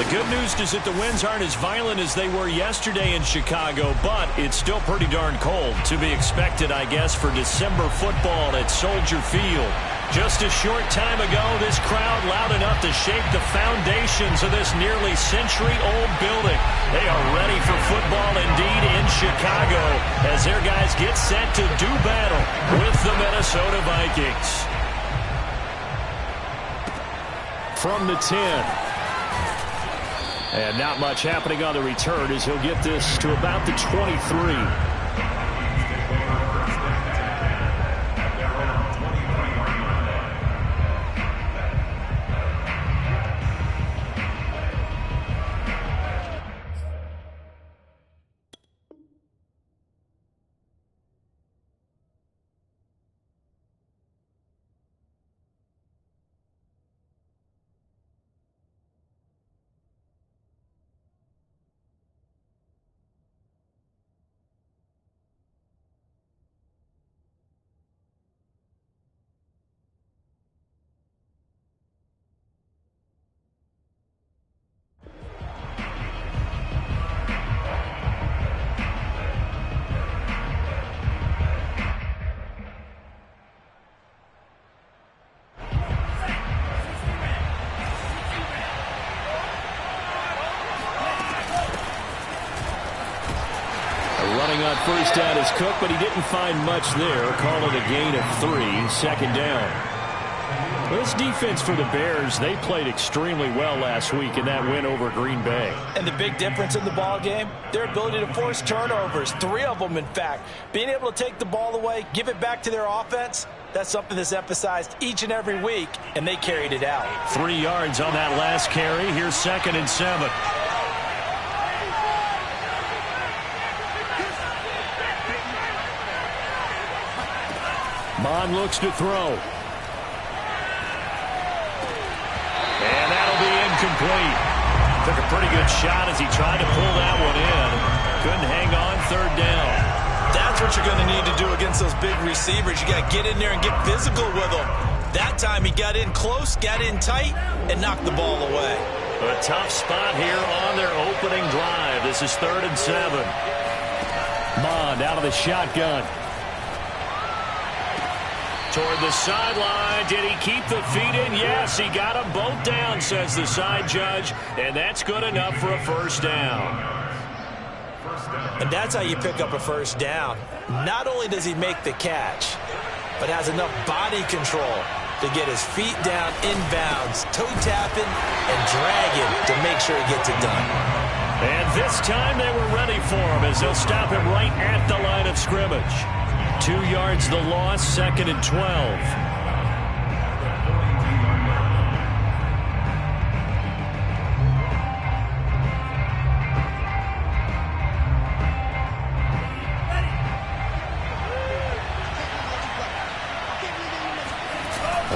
The good news is that the winds aren't as violent as they were yesterday in Chicago, but it's still pretty darn cold. To be expected, I guess, for December football at Soldier Field. Just a short time ago, this crowd loud enough to shake the foundations of this nearly century-old building. They are ready for football indeed in Chicago as their guys get set to do battle with the Minnesota Vikings. From the 10. And not much happening on the return as he'll get this to about the 23. On first down is Cook, but he didn't find much there. Call it a gain of 3, 2nd down. This defense for the Bears, they played extremely well last week in that win over Green Bay. And the big difference in the ball game, their ability to force turnovers, 3 of them in fact. Being able to take the ball away, give it back to their offense, that's something that's emphasized each and every week, and they carried it out. 3 yards on that last carry. Here's 2nd and 7. Mond looks to throw. And that'll be incomplete. Took a pretty good shot as he tried to pull that one in. Couldn't hang on 3rd down. That's what you're going to need to do against those big receivers. You got to get in there and get physical with them. That time he got in close, got in tight, and knocked the ball away. A tough spot here on their opening drive. This is 3rd and 7. Mond out of the shotgun. Toward the sideline. Did he keep the feet in? Yes, he got them both down, says the side judge. And that's good enough for a 1st down. And that's how you pick up a 1st down. Not only does he make the catch, but has enough body control to get his feet down inbounds, toe tapping, and dragging to make sure he gets it done. And this time they were ready for him as they'll stop him right at the line of scrimmage. 2 yards the loss, 2nd and 12.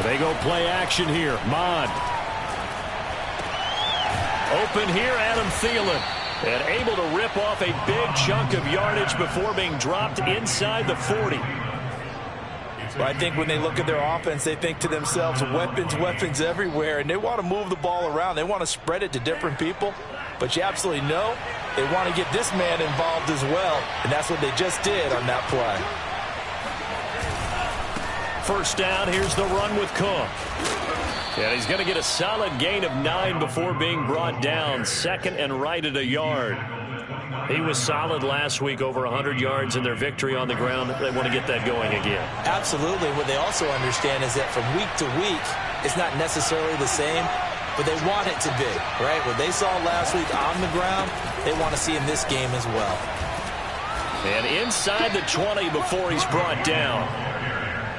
They go play action here. Mond. Open here, Adam Thielen. And able to rip off a big chunk of yardage before being dropped inside the 40. Well, I think when they look at their offense, they think to themselves, weapons, weapons everywhere, and they want to move the ball around. They want to spread it to different people. But you absolutely know they want to get this man involved as well, and that's what they just did on that play. 1st down, here's the run with Cook. And he's going to get a solid gain of 9 before being brought down. 2nd and right at a yard. He was solid last week, over 100 yards in their victory on the ground. They want to get that going again. Absolutely. What they also understand is that from week to week, it's not necessarily the same, but they want it to be, right? What they saw last week on the ground, they want to see in this game as well. And inside the 20 before he's brought down.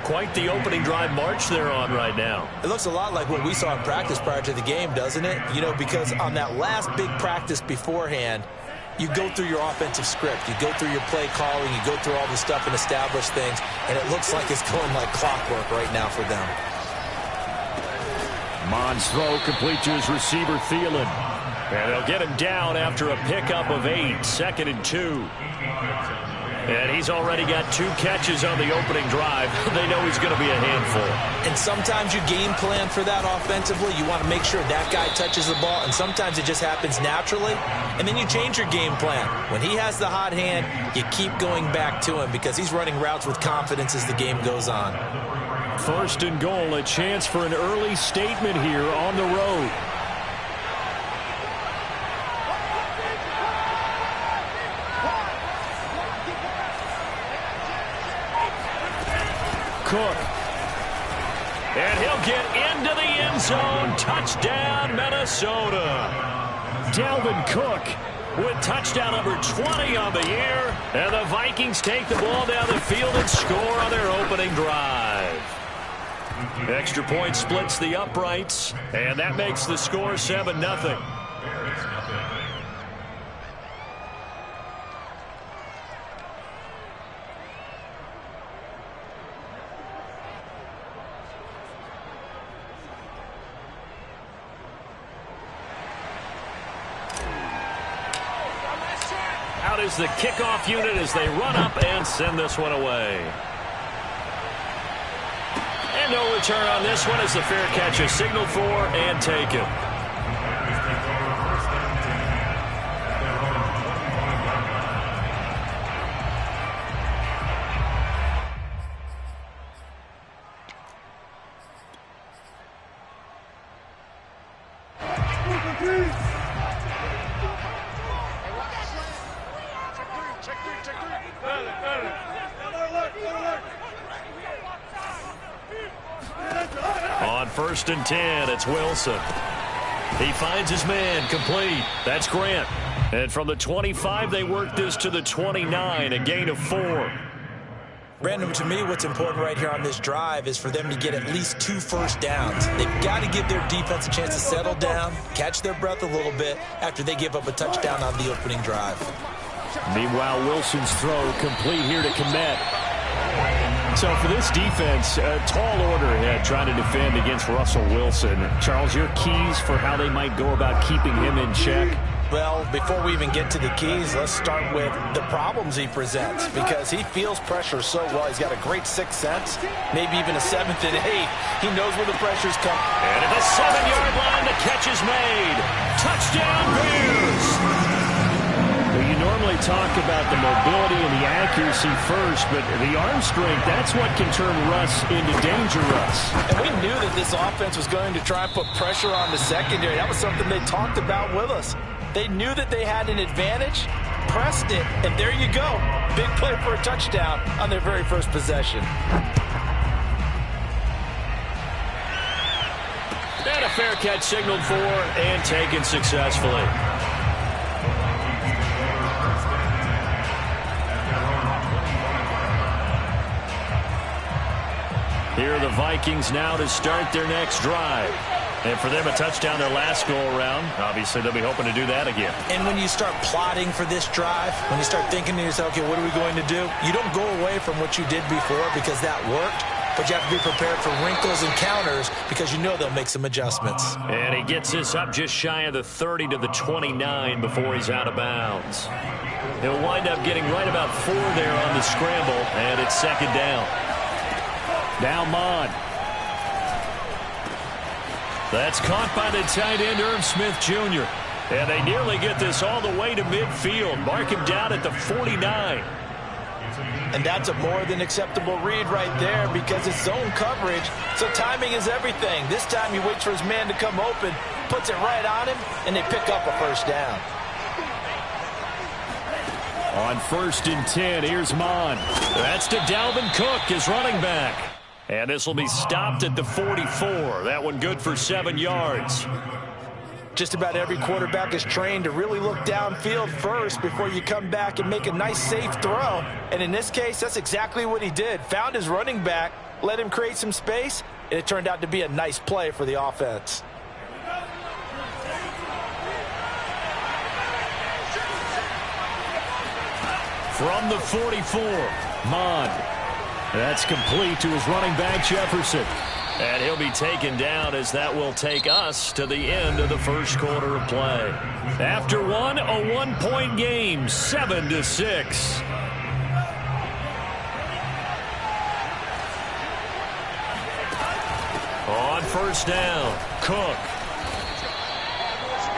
Quite the opening drive march they're on right now. It looks a lot like what we saw in practice prior to the game, doesn't it? You know, because on that last big practice beforehand, you go through your offensive script. You go through your play calling. You go through all the stuff and establish things. And it looks like it's going like clockwork right now for them. Mond's throw complete to his receiver, Thielen. And they'll get him down after a pickup of 8. 2nd and 2. And he's already got 2 catches on the opening drive. They know he's going to be a handful. And sometimes you game plan for that offensively. You want to make sure that guy touches the ball, and sometimes it just happens naturally. And then you change your game plan. When he has the hot hand, you keep going back to him because he's running routes with confidence as the game goes on. 1st and goal, a chance for an early statement here on the road. Cook. And he'll get into the end zone. Touchdown, Minnesota. Dalvin Cook with touchdown number 20 on the year. And the Vikings take the ball down the field and score on their opening drive. Extra point splits the uprights, and that makes the score 7-0. Out is the kickoff unit as they run up and send this one away. And no return on this one as the fair catch is signaled for and taken. On 1st and 10, it's Wilson. He finds his man, complete. That's Grant. And from the 25, they work this to the 29, a gain of 4. Brandon, to me, what's important right here on this drive is for them to get at least 2 first downs. They've got to give their defense a chance to settle down, catch their breath a little bit after they give up a touchdown on the opening drive. Meanwhile, Wilson's throw complete here to Kmet. So for this defense, a tall order ahead trying to defend against Russell Wilson. Charles, your keys for how they might go about keeping him in check? Well, before we even get to the keys, let's start with the problems he presents because he feels pressure so well. He's got a great 6th sense, maybe even a 7th and 8th. He knows where the pressure's coming. And at the 7-yard line, the catch is made. Touchdown, Bears! Well, you normally talk about the mobility and the accuracy first, but the arm strength, that's what can turn Russ into danger, Russ. And we knew that this offense was going to try and put pressure on the secondary. That was something they talked about with us. They knew that they had an advantage, pressed it, and there you go. Big play for a touchdown on their very first possession. And a fair catch signaled for and taken successfully. Here are the Vikings now to start their next drive. And for them, a touchdown their last go-around. Obviously, they'll be hoping to do that again. And when you start plotting for this drive, when you start thinking to yourself, okay, what are we going to do? You don't go away from what you did before because that worked, but you have to be prepared for wrinkles and counters because you know they'll make some adjustments. And he gets this up just shy of the 30 to the 29 before he's out of bounds. He'll wind up getting right about 4 there on the scramble, and it's 2nd down. Now Mon. That's caught by the tight end, Irv Smith Jr. And they nearly get this all the way to midfield. Mark him down at the 49. And that's a more than acceptable read right there because it's zone coverage, so timing is everything. This time he waits for his man to come open, puts it right on him, and they pick up a 1st down. On 1st and 10, here's Mon. That's to Dalvin Cook, his running back. And this will be stopped at the 44. That one good for 7 yards. Just about every quarterback is trained to really look downfield first before you come back and make a nice, safe throw. And in this case, that's exactly what he did. Found his running back, let him create some space, and it turned out to be a nice play for the offense. From the 44, Mon. That's complete to his running back, Jefferson. And he'll be taken down as that will take us to the end of the first quarter of play. After one, a 1-point game, 7-6. On first down, Cook.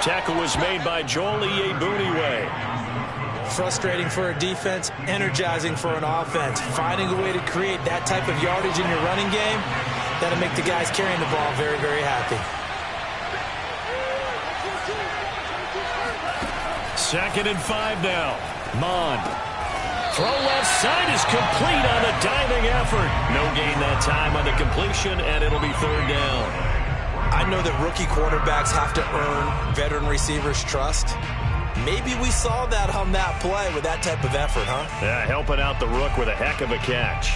Tackle was made by Joel Iyiegbuniwe. Frustrating for a defense, energizing for an offense. Finding a way to create that type of yardage in your running game, that'll make the guys carrying the ball very, very happy. 2nd and 5 now. Mond. Throw left side is complete on a diving effort. No gain that time on the completion, and it'll be 3rd down. I know that rookie quarterbacks have to earn veteran receivers' trust. Maybe we saw that on that play with that type of effort, huh? Yeah, helping out the rook with a heck of a catch.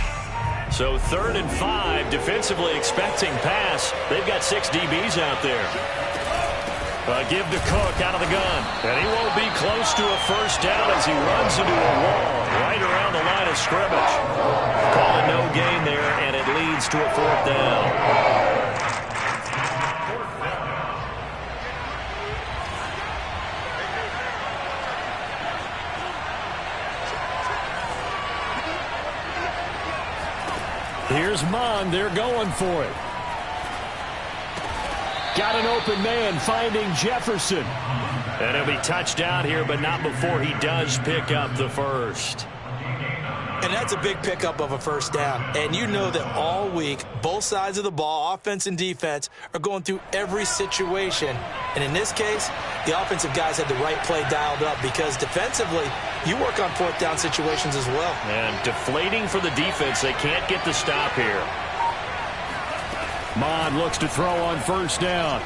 So 3rd and 5, defensively expecting pass. They've got 6 DBs out there. Give to Cook out of the gun. And he won't be close to a first down as he runs into a wall right around the line of scrimmage. Call it no gain there, and it leads to a 4th down. Here's Mond. They're going for it. Got an open man finding Jefferson. And he'll be touchdown here, but not before he does pick up the first. And that's a big pickup of a first down. And you know that all week, both sides of the ball, offense and defense, are going through every situation. And in this case, the offensive guys had the right play dialed up because defensively, you work on 4th down situations as well. And deflating for the defense. They can't get the stop here. Mond looks to throw on first down.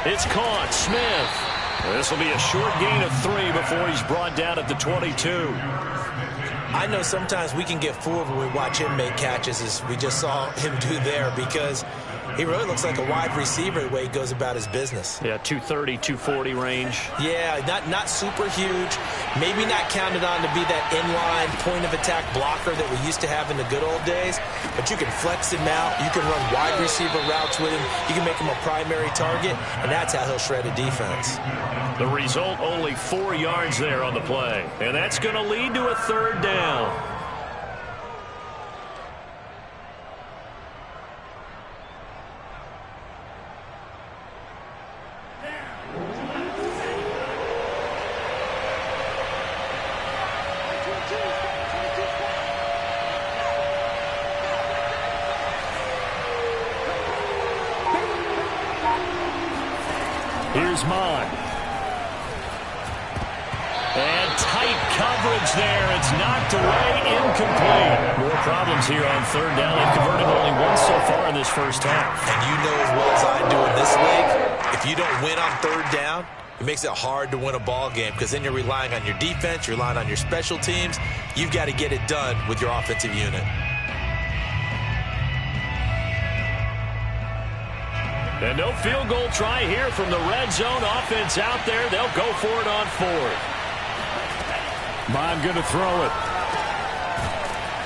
It's caught. Smith. This will be a short gain of 3 before he's brought down at the 22. I know sometimes we can get fooled when we watch him make catches, as we just saw him do there, because he really looks like a wide receiver the way he goes about his business. Yeah, 230, 240 range. Yeah, not super huge. Maybe not counted on to be that inline point-of-attack blocker that we used to have in the good old days, but you can flex him out. You can run wide receiver routes with him. You can make him a primary target, and that's how he'll shred a defense. The result, only 4 yards there on the play, and that's going to lead to a 3rd down. Here's Mond. And tight coverage there. It's knocked away, incomplete. More problems here on 3rd down. They've converted only once so far in this first half. And you know as well as I do in this league, if you don't win on 3rd down, it makes it hard to win a ball game because then you're relying on your defense, you're relying on your special teams. You've got to get it done with your offensive unit. And no field goal try here from the red zone. Offense out there. They'll go for it on 4th. Mond going to throw it.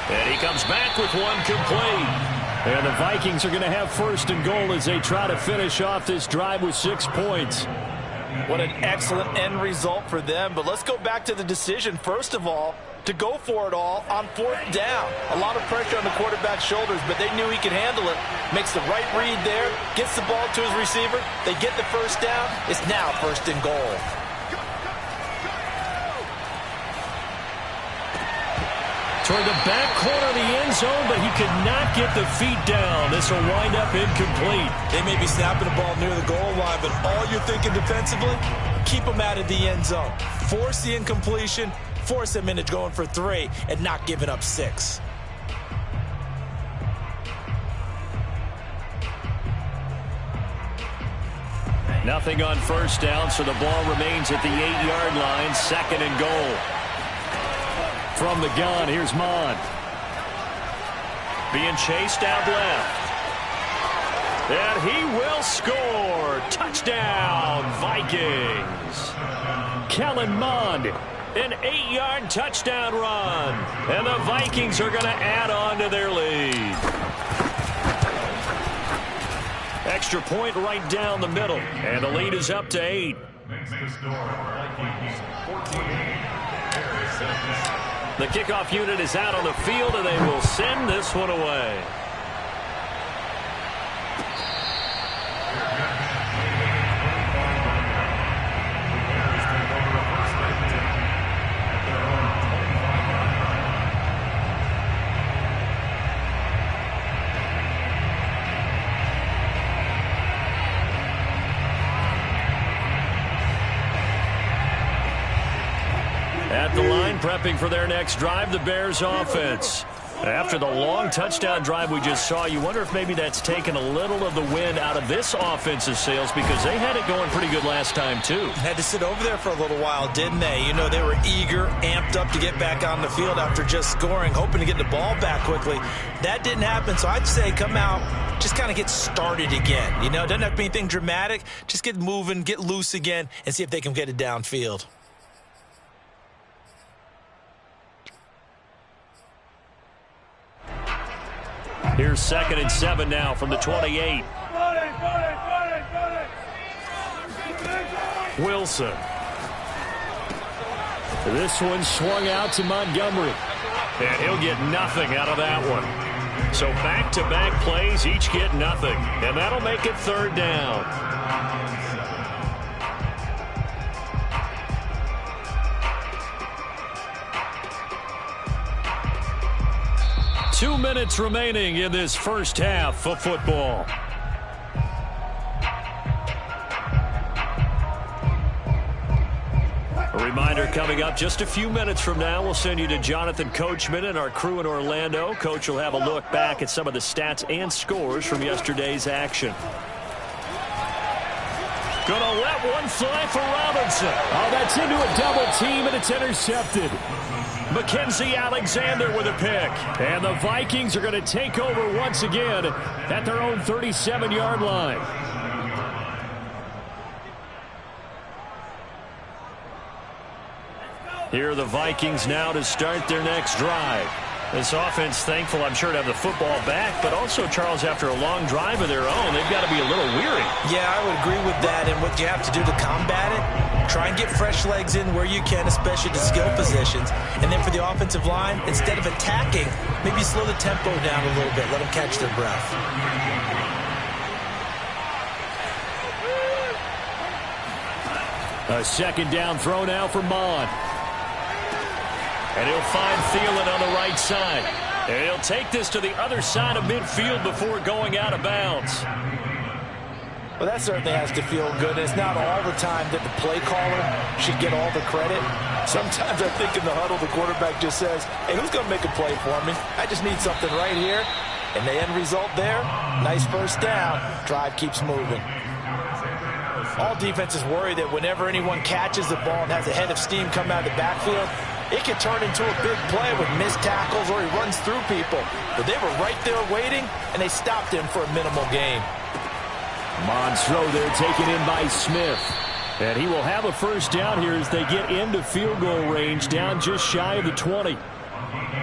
And he comes back with one complete. And the Vikings are going to have 1st and goal as they try to finish off this drive with 6 points. What an excellent end result for them. But let's go back to the decision, first of all, to go for it all on 4th down. A lot of pressure on the quarterback's shoulders, but they knew he could handle it. Makes the right read there, gets the ball to his receiver. They get the first down. It's now 1st and goal. Toward the back corner of the end zone, but he could not get the feet down. This will wind up incomplete. They may be snapping the ball near the goal line, but all you're thinking defensively, keep them out of the end zone. Force the incompletion, force them into going for 3 and not giving up 6. Nothing on first down, so the ball remains at the 8-yard line. 2nd and goal. From the gun, here's Mond. Being chased out left. And he will score. Touchdown, Vikings. Kellen Mond, an 8-yard touchdown run. And the Vikings are going to add on to their lead. Extra point right down the middle. And the lead is up to 8. The kickoff unit is out on the field, and they will send this one away. prepping for their next drive, the Bears offense. After the long touchdown drive we just saw, you wonder if maybe that's taken a little of the wind out of this offense's sails, because they had it going pretty good last time too. Had to sit over there for a little while, didn't they? You know, they were eager, amped up to get back on the field after just scoring, hoping to get the ball back quickly. That didn't happen, so I'd say come out, just kind of get started again. You know, doesn't have to be anything dramatic. Just get moving, get loose again, and see if they can get it downfield. Here's 2nd and 7 now from the 28. Wilson. This one swung out to Montgomery. And he'll get nothing out of that one. So back-to-back plays, each get nothing. And that'll make it 3rd down. 2 minutes remaining in this first half of football. A reminder coming up just a few minutes from now, we'll send you to Jonathan Coachman and our crew in Orlando. Coach will have a look back at some of the stats and scores from yesterday's action. Gonna let one fly for Robinson. Oh, that's into a double team, and it's intercepted. Mackenzie Alexander with a pick. And the Vikings are going to take over once again at their own 37-yard line. Here are the Vikings now to start their next drive. This offense, thankful, I'm sure, to have the football back, but also, Charles, after a long drive of their own, they've got to be a little weary. Yeah, I would agree with that, and what you have to do to combat it, try and get fresh legs in where you can, especially the skill positions. And then for the offensive line, instead of attacking, maybe slow the tempo down a little bit, let them catch their breath. A 2nd down throw now for Mon. And he'll find Thielen on the right side. And he'll take this to the other side of midfield before going out of bounds. Well, that certainly has to feel good. It's not all the time that the play caller should get all the credit. Sometimes I think in the huddle, the quarterback just says, hey, who's going to make a play for me? I just need something right here. And the end result there, nice first down. Drive keeps moving. All defenses worry that whenever anyone catches the ball and has a head of steam come out of the backfield, it can turn into a big play with missed tackles or he runs through people. But they were right there waiting, and they stopped him for a minimal gain. Mon's throw there taken in by Smith. And he will have a first down here as they get into field goal range, down just shy of the 20.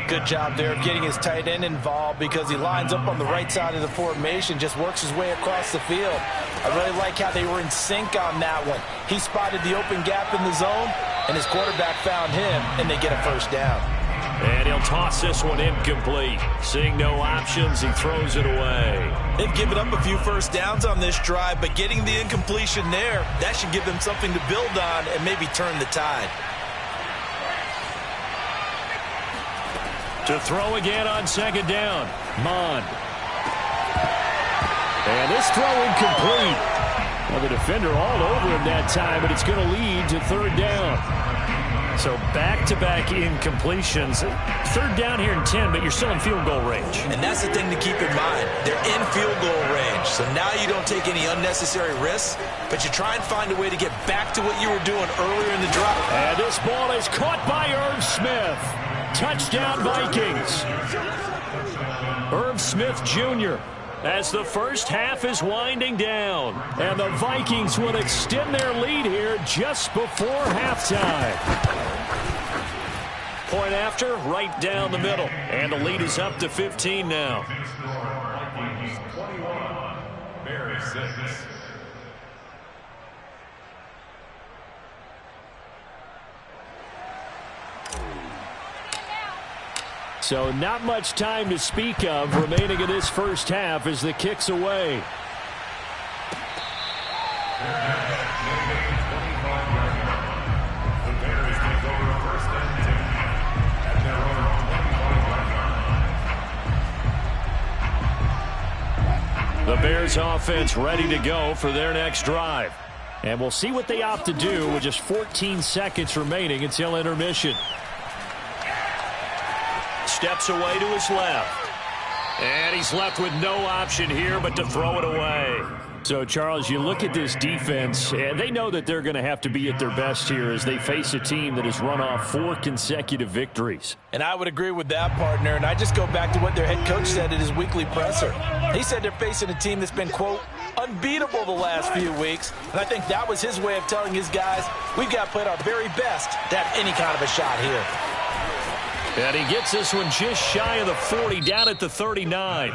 Good job there of getting his tight end involved because he lines up on the right side of the formation, just works his way across the field. I really like how they were in sync on that one. He spotted the open gap in the zone, and his quarterback found him, and they get a first down. And he'll toss this one incomplete. Seeing no options, he throws it away. They've given up a few first downs on this drive, but getting the incompletion there, that should give them something to build on and maybe turn the tide. To throw again on 2nd down, Mon. And this throw incomplete. Well, the defender all over him that time, but it's going to lead to 3rd down. So back-to-back incompletions. 3rd down here in 10, but you're still in field goal range. And that's the thing to keep in mind. They're in field goal range. So now you don't take any unnecessary risks, but you try and find a way to get back to what you were doing earlier in the drive. And this ball is caught by Irv Smith. Touchdown, Vikings. Irv Smith Jr. as the first half is winding down. And the Vikings will extend their lead here just before halftime. Point after, right down the middle. And the lead is up to 15 now. Vikings 21, Bears 6. So not much time to speak of remaining in this first half as the kick's away. The Bears offense ready to go for their next drive. And we'll see what they opt to do with just 14 seconds remaining until intermission. steps away to his left. And he's left with no option here but to throw it away. So, Charles, you look at this defense, and they know that they're going to have to be at their best here as they face a team that has run off 4 consecutive victories. And I would agree with that, partner. And I just go back to what their head coach said at his weekly presser. He said they're facing a team that's been, quote, unbeatable the last few weeks. And I think that was his way of telling his guys, we've got to play our very best to have any kind of a shot here. And he gets this one just shy of the 40, down at the 39.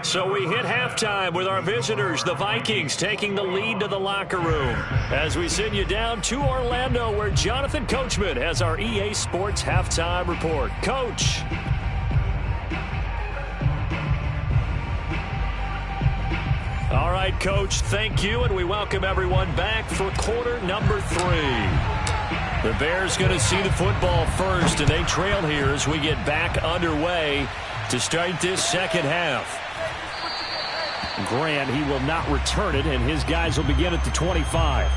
So we hit halftime with our visitors, the Vikings, taking the lead to the locker room. As we send you down to Orlando, where Jonathan Coachman has our EA Sports Halftime Report. Coach. All right, Coach, thank you, and we welcome everyone back for quarter number 3. The Bears going to see the football first, and they trail here as we get back underway to start this second half. Grant, he will not return it, and his guys will begin at the 25.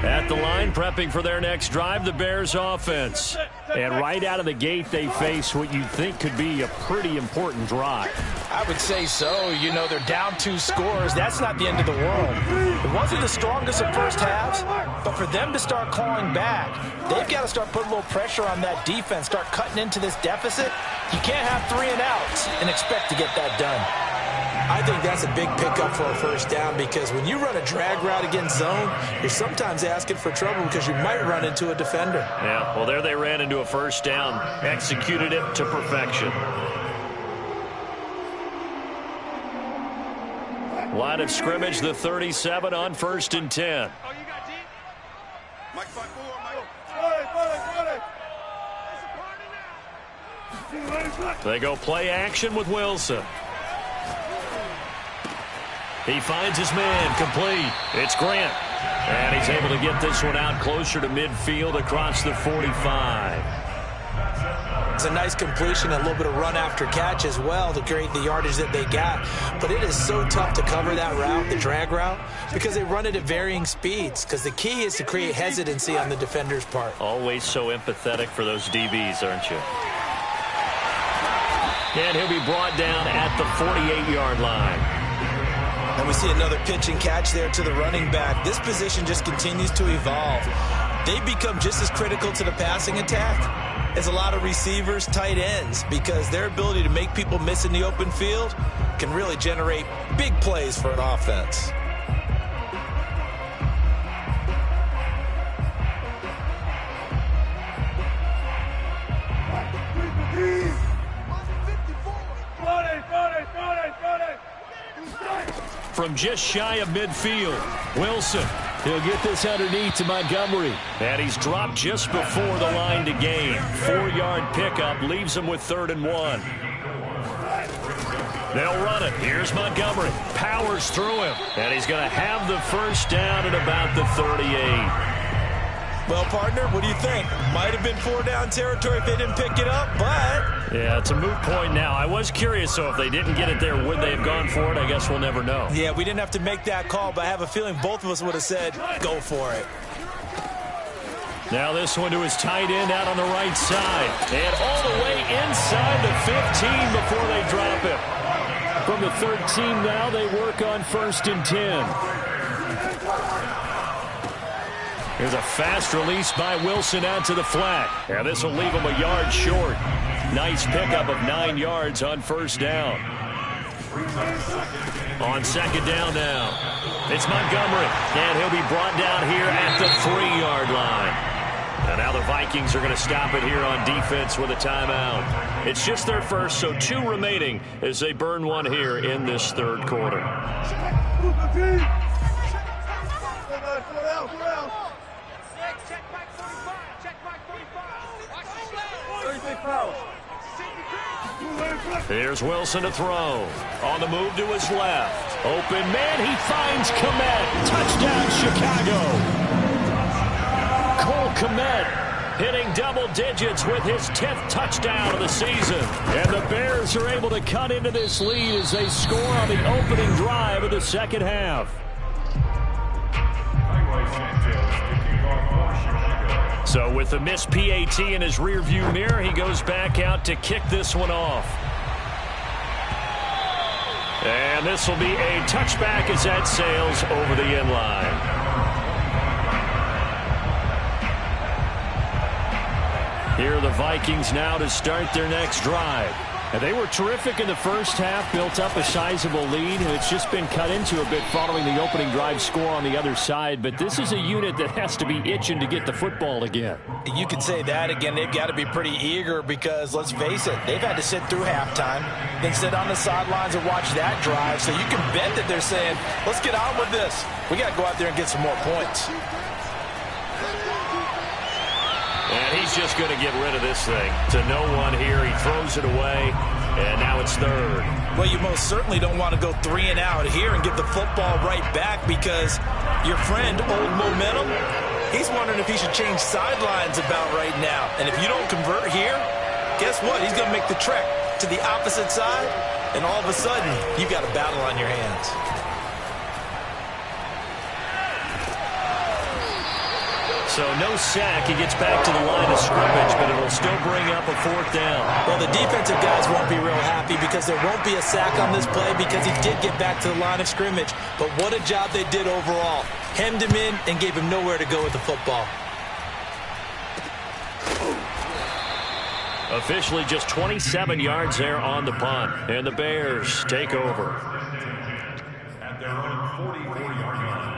At the line, prepping for their next drive, the Bears offense. And right out of the gate, they face what you think could be a pretty important drive. I would say so. You know, they're down 2 scores. That's not the end of the world. It wasn't the strongest of first halves, but for them to start clawing back, they've got to start putting a little pressure on that defense, start cutting into this deficit. You can't have 3 and outs and expect to get that done. I think that's a big pickup for a first down, because when you run a drag route against zone, you're sometimes asking for trouble because you might run into a defender. Yeah, well, there they ran into a first down, executed it to perfection. Line of scrimmage, the 37 on 1st and 10. They go play action with Wilson. He finds his man, complete. It's Grant. And he's able to get this one out closer to midfield across the 45. It's a nice completion, a little bit of run after catch as well to create the yardage that they got. But it is so tough to cover that route, the drag route, because they run it at varying speeds. Because the key is to create hesitancy on the defender's part. Always so empathetic for those DBs, aren't you? And he'll be brought down at the 48-yard line. And we see another pitch and catch there to the running back. This position just continues to evolve. They become just as critical to the passing attack as a lot of receivers, tight ends, because their ability to make people miss in the open field can really generate big plays for an offense. From just shy of midfield, Wilson. He'll get this underneath to Montgomery. And he's dropped just before the line to gain. 4-yard pickup leaves him with 3rd and 1. They'll run it. Here's Montgomery. Powers through him. And he's going to have the first down at about the 38. Well, partner, what do you think? Might have been 4-down territory if they didn't pick it up, but... Yeah, it's a moot point now. I was curious, so if they didn't get it there, would they have gone for it? I guess we'll never know. Yeah, we didn't have to make that call, but I have a feeling both of us would have said, go for it. Now this one to his tight end out on the right side. And all the way inside the 15 before they drop him. From the 13 now, they work on 1st and 10. Here's a fast release by Wilson out to the flat. And this will leave him a yard short. Nice pickup of 9 yards on 1st down. On 2nd down now, it's Montgomery. And he'll be brought down here at the 3-yard line. And now the Vikings are going to stop it here on defense with a timeout. It's just their first, so 2 remaining as they burn one here in this 3rd quarter. Here's Wilson to throw. On the move to his left. Open man, he finds Kmet. Touchdown, Chicago. Cole Kmet hitting double digits with his 10th touchdown of the season. And the Bears are able to cut into this lead as they score on the opening drive of the second half. So with the missed PAT in his rearview mirror, he goes back out to kick this one off. And this will be a touchback as that sails over the end line. Here are the Vikings now to start their next drive. And they were terrific in the first half, built up a sizable lead, and it's just been cut into a bit following the opening drive score on the other side. But this is a unit that has to be itching to get the football again. You can say that again. They've got to be pretty eager because, let's face it, they've had to sit through halftime, then sit on the sidelines and watch that drive. So you can bet that they're saying, let's get on with this. We got to go out there and get some more points. And he's just going to get rid of this thing to no one here. He throws it away, and now it's third. Well, you most certainly don't want to go 3 and out here and give the football right back because your friend, Old Momentum, he's wondering if he should change sidelines about right now. And if you don't convert here, guess what? He's going to make the trek to the opposite side, and all of a sudden, you've got a battle on your hands. So no sack. He gets back to the line of scrimmage, but it'll still bring up a 4th down. Well, the defensive guys won't be real happy because there won't be a sack on this play because he did get back to the line of scrimmage. But what a job they did overall. Hemmed him in and gave him nowhere to go with the football. Officially just 27 yards there on the punt. And the Bears take over. At their own 40-yard line.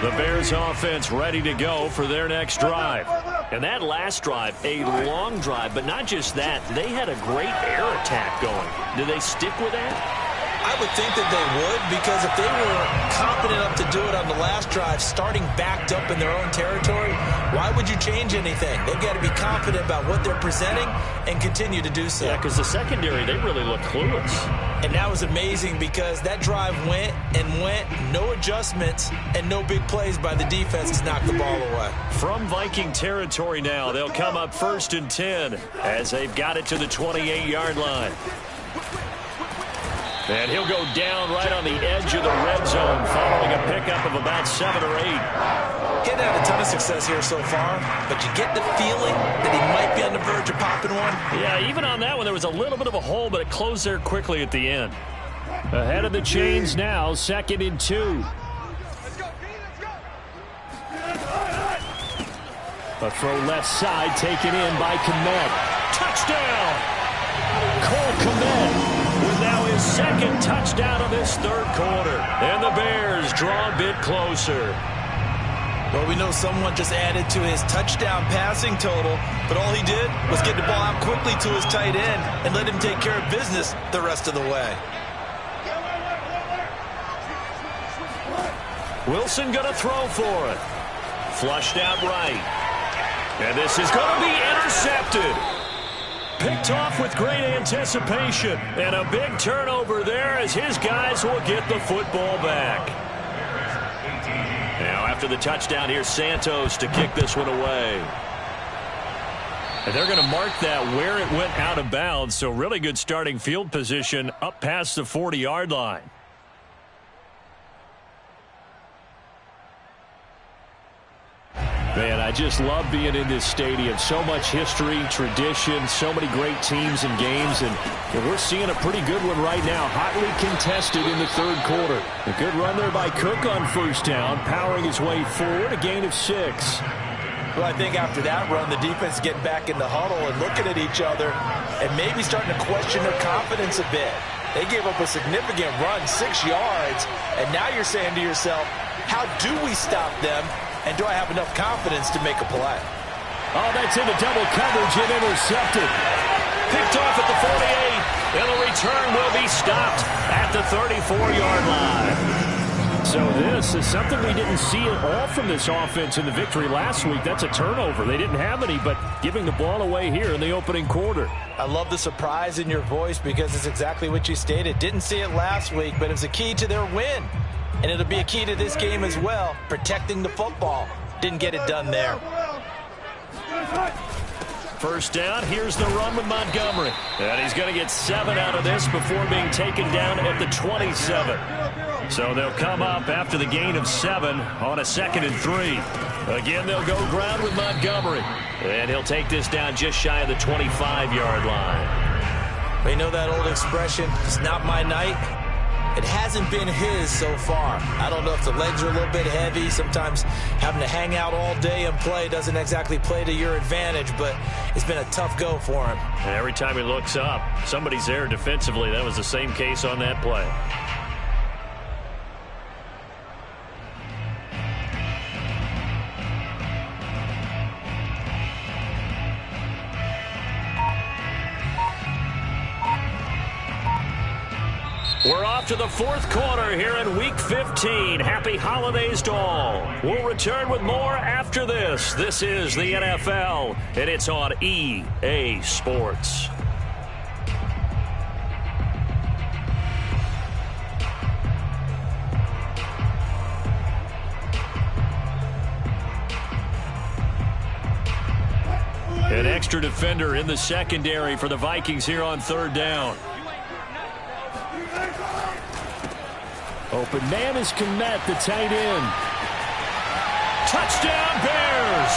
The Bears offense ready to go for their next drive. And that last drive, a long drive, but not just that. They had a great air attack going. Do they stick with that? I would think that they would because if they were confident enough to do it on the last drive, starting backed up in their own territory, why would you change anything? They've got to be confident about what they're presenting and continue to do so. Yeah, because the secondary, they really look clueless. And that was amazing because that drive went and went, no adjustments, and no big plays by the defense to knock the ball away. From Viking territory now, they'll come up 1st and 10 as they've got it to the 28-yard line. And he'll go down right on the edge of the red zone following a pickup of about 7 or 8. Getting had a ton of success here so far, but you get the feeling that he might be on the verge of popping one. Yeah, even on that one, there was a little bit of a hole, but it closed there quickly at the end. Ahead of the chains now, 2nd and 2. A throw left side taken in by Kmet. Touchdown! Cole Kmet with now his 2nd touchdown of this 3rd quarter. And the Bears draw a bit closer. Well, we know someone just added to his touchdown passing total, but all he did was get the ball out quickly to his tight end and let him take care of business the rest of the way. Wilson going to throw for it. Flushed out right. And this is going to be intercepted. Picked off with great anticipation. And a big turnover there as his guys will get the football back. Now after the touchdown, here's Santos to kick this one away. And they're going to mark that where it went out of bounds. So really good starting field position up past the 40-yard line. Man, I just love being in this stadium. So much history, tradition, so many great teams and games, and we're seeing a pretty good one right now. Hotly contested in the 3rd quarter. A good run there by Cook on 1st down, powering his way forward, a gain of 6. Well, I think after that run, the defense getting back in the huddle and looking at each other and maybe starting to question their confidence a bit. They gave up a significant run, 6 yards, and now you're saying to yourself, how do we stop them? And do I have enough confidence to make a play? Oh, that's into double coverage and intercepted. Picked off at the 48. And the return will be stopped at the 34-yard line. So this is something we didn't see at all from this offense in the victory last week. That's a turnover. They didn't have any, but giving the ball away here in the opening quarter. I love the surprise in your voice because it's exactly what you stated. Didn't see it last week, but it was a key to their win. And it'll be a key to this game as well, protecting the football. Didn't get it done there. First down, here's the run with Montgomery. And he's going to get 7 out of this before being taken down at the 27. So they'll come up after the gain of 7 on a 2nd and 3. Again, they'll go ground with Montgomery. And he'll take this down just shy of the 25-yard line. We know that old expression, it's not my night. It hasn't been his so far. I don't know if the legs are a little bit heavy. Sometimes having to hang out all day and play doesn't exactly play to your advantage, but it's been a tough go for him. And every time he looks up, somebody's there defensively. That was the same case on that play. We're off to the 4th quarter here in Week 15. Happy holidays to all. We'll return with more after this. This is the NFL, and it's on EA Sports. An extra defender in the secondary for the Vikings here on 3rd down. Open man is Kmet, the tight end. Touchdown Bears!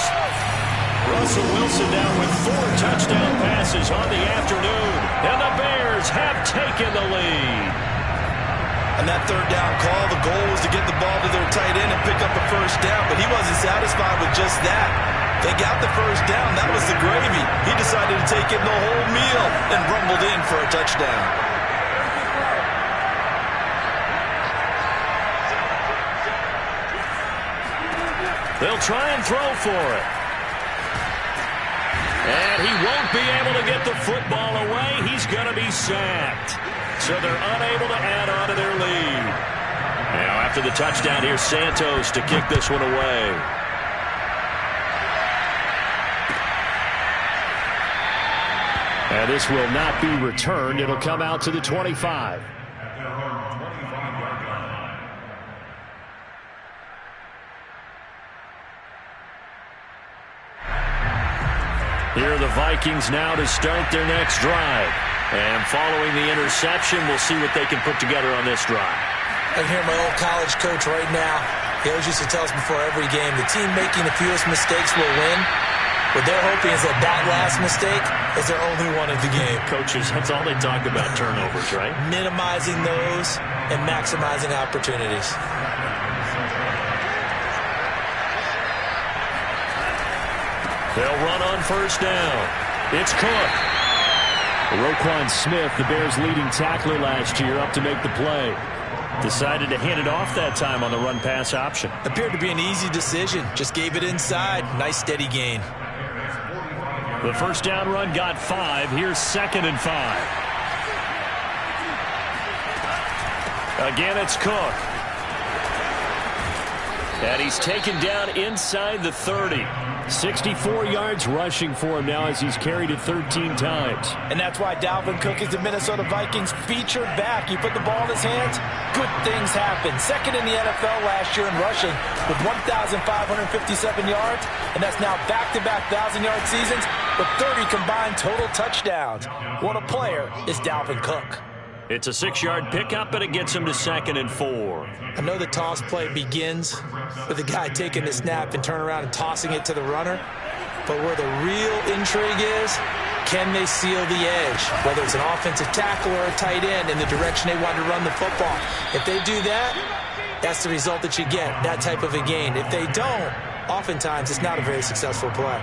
Russell Wilson down with 4 touchdown passes on the afternoon. And the Bears have taken the lead. On that 3rd down call, the goal was to get the ball to their tight end and pick up a 1st down, but he wasn't satisfied with just that. They got the 1st down. That was the gravy. He decided to take in the whole meal and rumbled in for a touchdown. They'll try and throw for it. And he won't be able to get the football away. He's going to be sacked. So they're unable to add on to their lead. Now after the touchdown, here's Santos to kick this one away. And this will not be returned. It'll come out to the 25. Here are the Vikings now to start their next drive. And following the interception, we'll see what they can put together on this drive. I can hear my old college coach right now. He always used to tell us before every game, the team making the fewest mistakes will win. What they're hoping is that last mistake is their only one of the game. Coaches, that's all they talk about, turnovers, right? Minimizing those and maximizing opportunities. They'll run on 1st down. It's Cook. Roquan Smith, the Bears' leading tackler last year, up to make the play. Decided to hand it off that time on the run-pass option. Appeared to be an easy decision. Just gave it inside. Nice, steady gain. The 1st down run got 5. Here's 2nd and 5. Again, it's Cook. And he's taken down inside the 30. 64 yards rushing for him now as he's carried it 13 times. And that's why Dalvin Cook is the Minnesota Vikings featured back. You put the ball in his hands, good things happen. 2nd in the NFL last year in rushing with 1,557 yards, and that's now back-to-back 1,000-yard seasons with 30 combined total touchdowns. What a player is Dalvin Cook. It's a 6-yard pickup, and it gets him to 2nd and 4. I know the toss play begins with the guy taking the snap and turning around and tossing it to the runner. But where the real intrigue is, can they seal the edge? Whether it's an offensive tackle or a tight end in the direction they want to run the football. If they do that, that's the result that you get, that type of a gain. If they don't, oftentimes it's not a very successful play.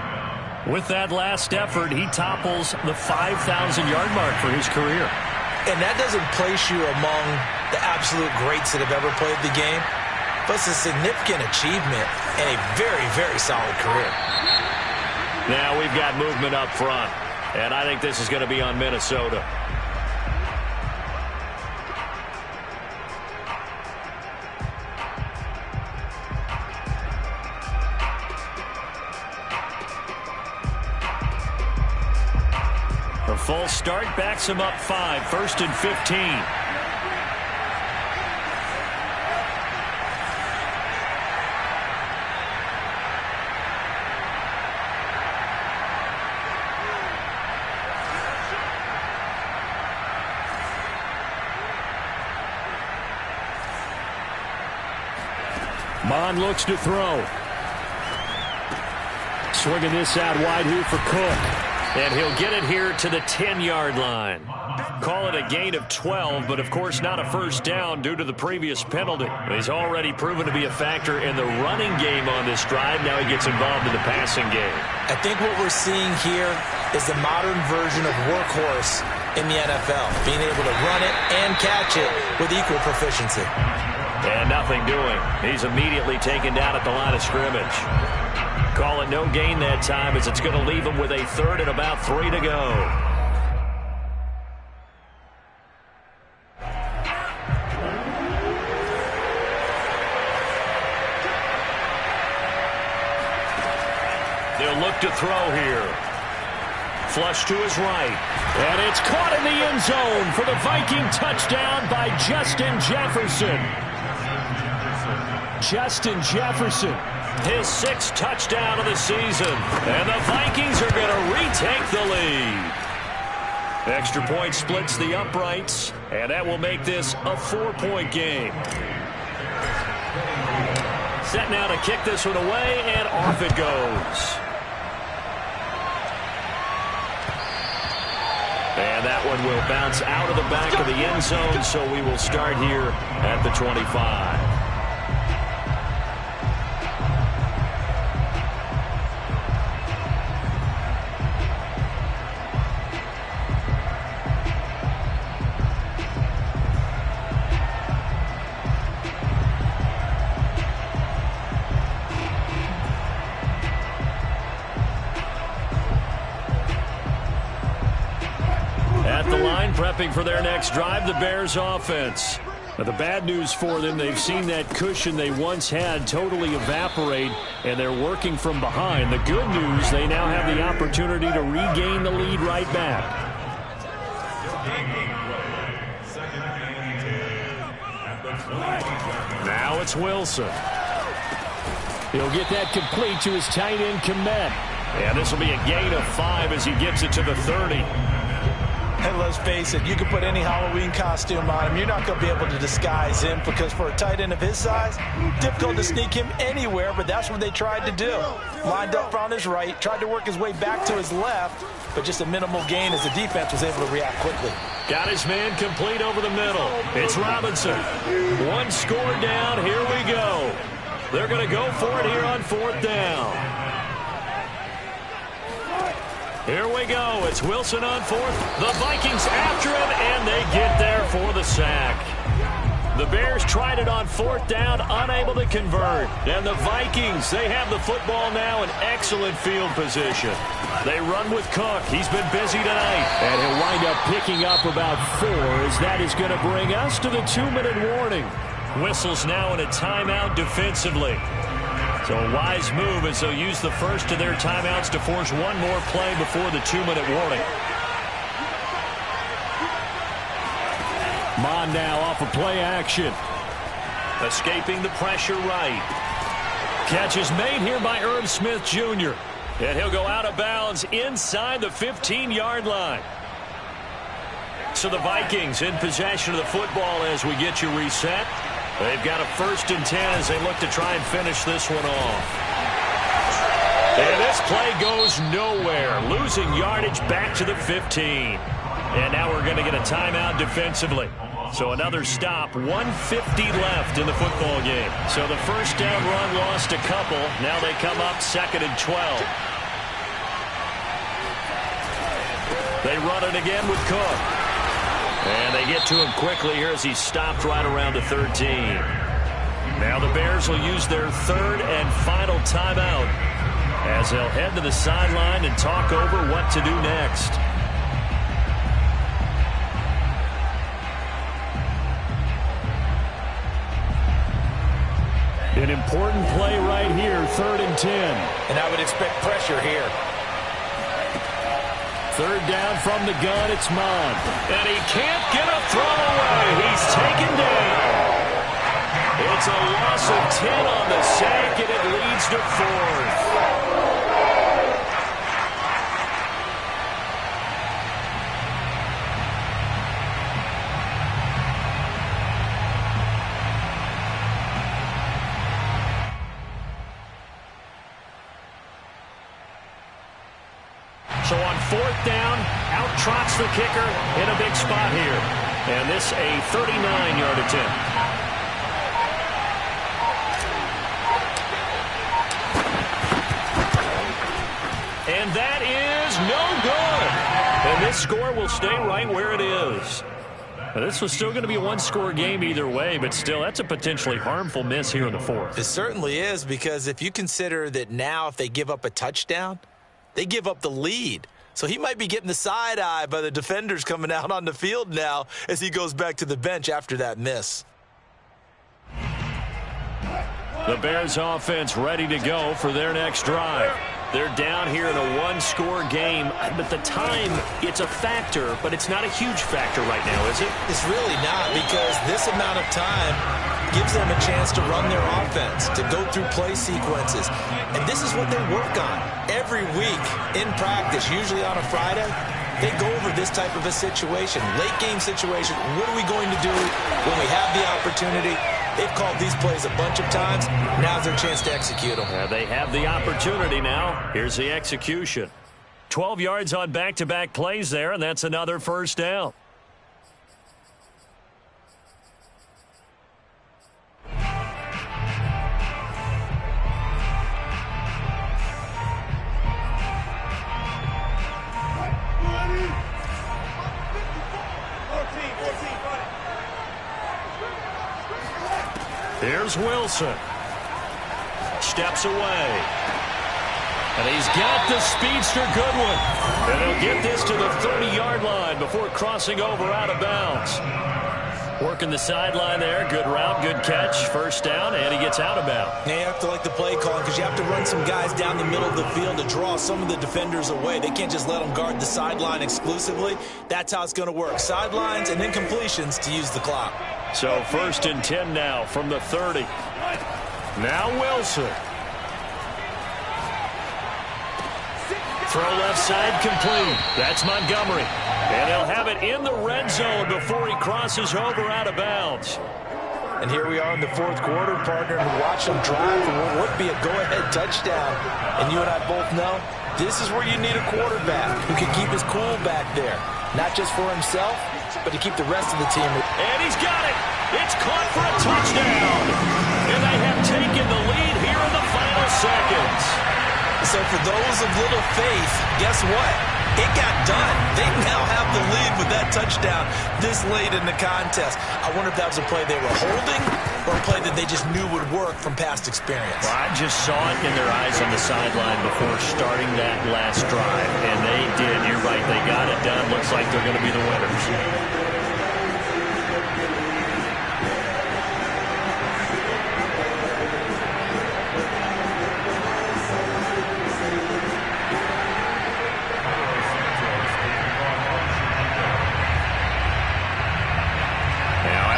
With that last effort, he topples the 5,000-yard mark for his career. And that doesn't place you among the absolute greats that have ever played the game, but it's a significant achievement and a very, very solid career. Now we've got movement up front, and I think this is going to be on Minnesota. False start backs him up 5, 1st and 15. Mond looks to throw. Swinging this out wide here for Cook. And he'll get it here to the 10-yard line. Call it a gain of 12, but of course not a first down due to the previous penalty. He's already proven to be a factor in the running game on this drive. Now he gets involved in the passing game. I think what we're seeing here is the modern version of workhorse in the NFL. Being able to run it and catch it with equal proficiency. And nothing doing. He's immediately taken down at the line of scrimmage. Call it no gain that time as it's going to leave him with a 3rd and about 3 to go. They'll look to throw here. Flush to his right. And it's caught in the end zone for the Viking touchdown by Justin Jefferson. Justin Jefferson, his 6th touchdown of the season. And the Vikings are going to retake the lead. Extra point splits the uprights, and that will make this a 4-point game. Set now to kick this one away, and off it goes. And that one will bounce out of the back of the end zone, so we will start here at the 25. Prepping for their next drive, the Bears offense. Now, the bad news for them, they've seen that cushion they once had totally evaporate, and they're working from behind. The good news, they now have the opportunity to regain the lead right back. Now it's Wilson. He'll get that complete to his tight end, Kmet. And this will be a gain of 5 as he gets it to the 30. And let's face it, you can put any Halloween costume on him. You're not going to be able to disguise him because for a tight end of his size, difficult to sneak him anywhere, but that's what they tried to do. Lined up on his right, tried to work his way back to his left, but just a minimal gain as the defense was able to react quickly. Got his man complete over the middle. It's Robinson. 1 score down. Here we go. They're going to go for it here on 4th down. Here we go. It's Wilson on 4th. The Vikings after him, and they get there for the sack. The Bears tried it on 4th down, unable to convert. And the Vikings, they have the football now in excellent field position. They run with Cook. He's been busy tonight. And he'll wind up picking up about 4 as that is going to bring us to the 2-minute warning. Whistles now in a timeout defensively. So a wise move as they'll use the first of their timeouts to force one more play before the 2-minute warning. Mond now off of play action. Escaping the pressure right. Catch is made here by Irv Smith Jr. And he'll go out of bounds inside the 15-yard line. So the Vikings in possession of the football as we get you reset. They've got a 1st and 10 as they look to try and finish this one off. And this play goes nowhere. Losing yardage back to the 15. And now we're going to get a timeout defensively. So another stop. 1:50 left in the football game. So the first down run lost a couple. Now they come up 2nd and 12. They run it again with Cook. And they get to him quickly here as he's stopped right around the 13. Now the Bears will use their 3rd and final timeout as they'll head to the sideline and talk over what to do next. An important play right here, 3rd and 10. And I would expect pressure here. Third down from the gun, it's Mond. And he can't get a throw away. He's taken down. It's a loss of 10 on the sack, and it leads to 4th. So on 4th down, out trots the kicker in a big spot here. And this a 39-yard attempt. And that is no good. And this score will stay right where it is. Now, this was still going to be a one-score game either way, but still, that's a potentially harmful miss here in the 4th. It certainly is, because if you consider that now if they give up a touchdown, they give up the lead. So he might be getting the side eye by the defenders coming out on the field now as he goes back to the bench after that miss. The Bears offense ready to go for their next drive. They're down here in a one-score game, but the time, it's a factor, but it's not a huge factor right now, is it? It's really not, because this amount of time gives them a chance to run their offense, to go through play sequences. And this is what they work on every week in practice, usually on a Friday. They go over this type of a situation, late game situation. What are we going to do when we have the opportunity? They've called these plays a bunch of times. Now's their chance to execute them. Yeah, they have the opportunity now. Here's the execution. 12 yards on back-to-back plays there, and that's another first down. Here's Wilson. Steps away. And he's got the speedster Goodwin. And he'll get this to the 30-yard line before crossing over out of bounds. Working the sideline there. Good route, good catch. First down, and he gets out of bounds. Now you have to like the play calling, because you have to run some guys down the middle of the field to draw some of the defenders away. They can't just let them guard the sideline exclusively. That's how it's going to work. Sidelines and then completions to use the clock. So 1st and 10 now from the 30. Now Wilson. Throw left side complete. That's Montgomery. And they'll have it in the red zone before he crosses over out of bounds. And here we are in the 4th quarter, partner, and watch them drive for what would be a go-ahead touchdown. And you and I both know this is where you need a quarterback who can keep his cool back there. Not just for himself, but to keep the rest of the team. And he's got it. It's caught for a touchdown. And they have taken the lead here in the final seconds. So for those of little faith, guess what? It got done. They now have the lead with that touchdown this late in the contest. I wonder if that was a play they were holding or a play that they just knew would work from past experience. Well, I just saw it in their eyes on the sideline before starting that last drive, and they did. You're right. They got it done. Looks like they're going to be the winners.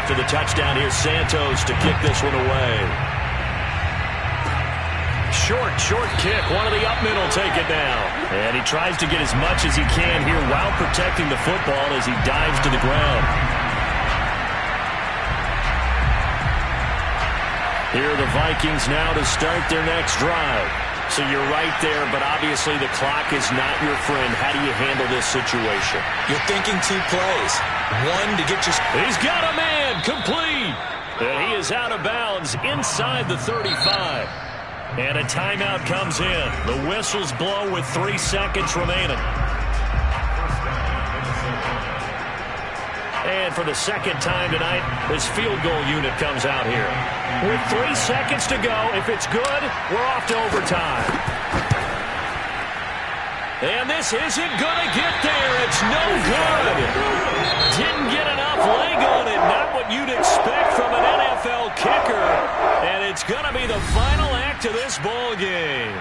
After the touchdown, here's Santos to kick this one away. Short kick. One of the up men will take it down. And he tries to get as much as he can here while protecting the football as he dives to the ground. Here are the Vikings now to start their next drive. So you're right there, but obviously the clock is not your friend. How do you handle this situation? You're thinking 2 plays. One to get you... He's got a man complete. And he is out of bounds inside the 35. And a timeout comes in. The whistles blow with 3 seconds remaining. And for the second time tonight, his field goal unit comes out here. With 3 seconds to go, if it's good, we're off to overtime. And this isn't going to get there. It's no good. Didn't get enough leg on it. Not what you'd expect from an NFL kicker. And it's going to be the final act of this ball game.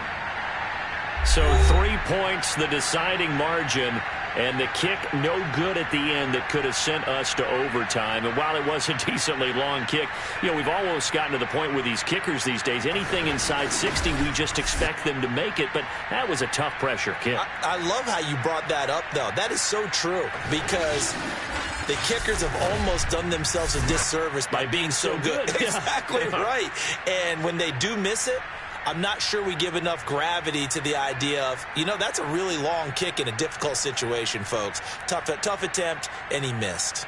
So 3 points, the deciding margin. And the kick no good at the end that could have sent us to overtime. And while it was a decently long kick, we've almost gotten to the point with these kickers these days. Anything inside 60, we just expect them to make it. But that was a tough pressure kick. I love how you brought that up, though. That is so true because the kickers have almost done themselves a disservice by being so good. Exactly right. And when they do miss it, I'm not sure we give enough gravity to the idea of, that's a really long kick in a difficult situation, folks. Tough attempt, and he missed.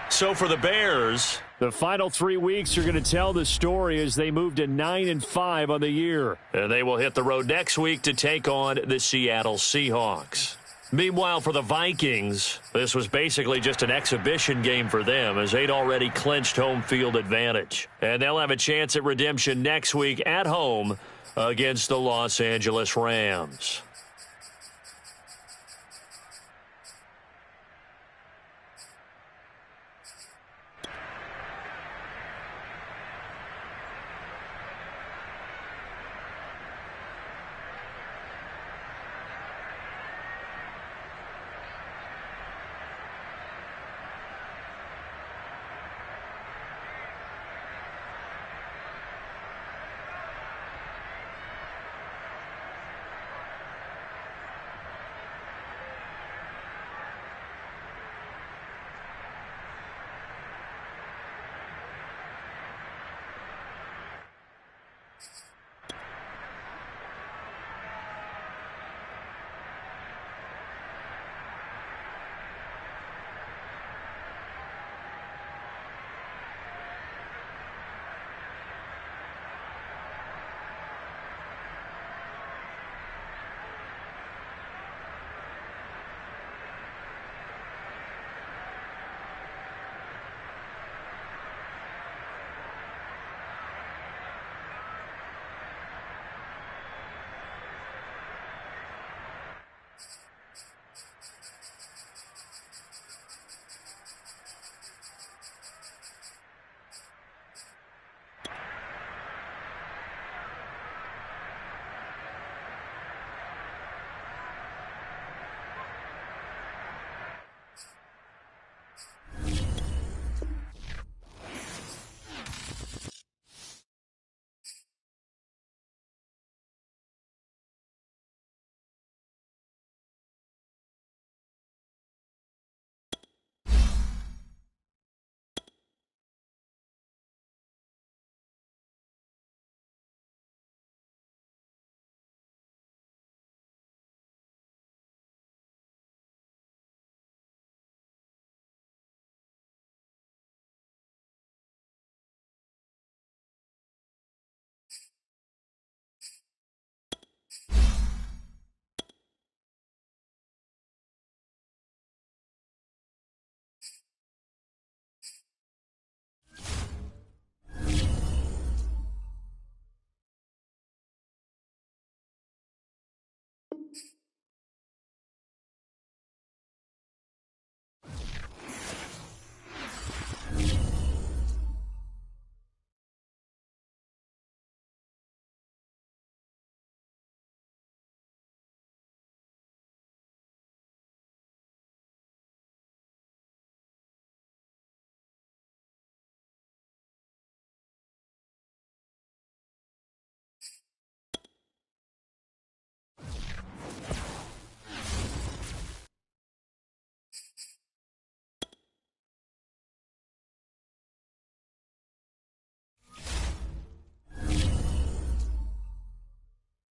So for the Bears, the final 3 weeks are going to tell the story as they move to 9-5 on the year. And they will hit the road next week to take on the Seattle Seahawks. Meanwhile, for the Vikings, this was basically just an exhibition game for them as they'd already clinched home field advantage. And they'll have a chance at redemption next week at home against the Los Angeles Rams.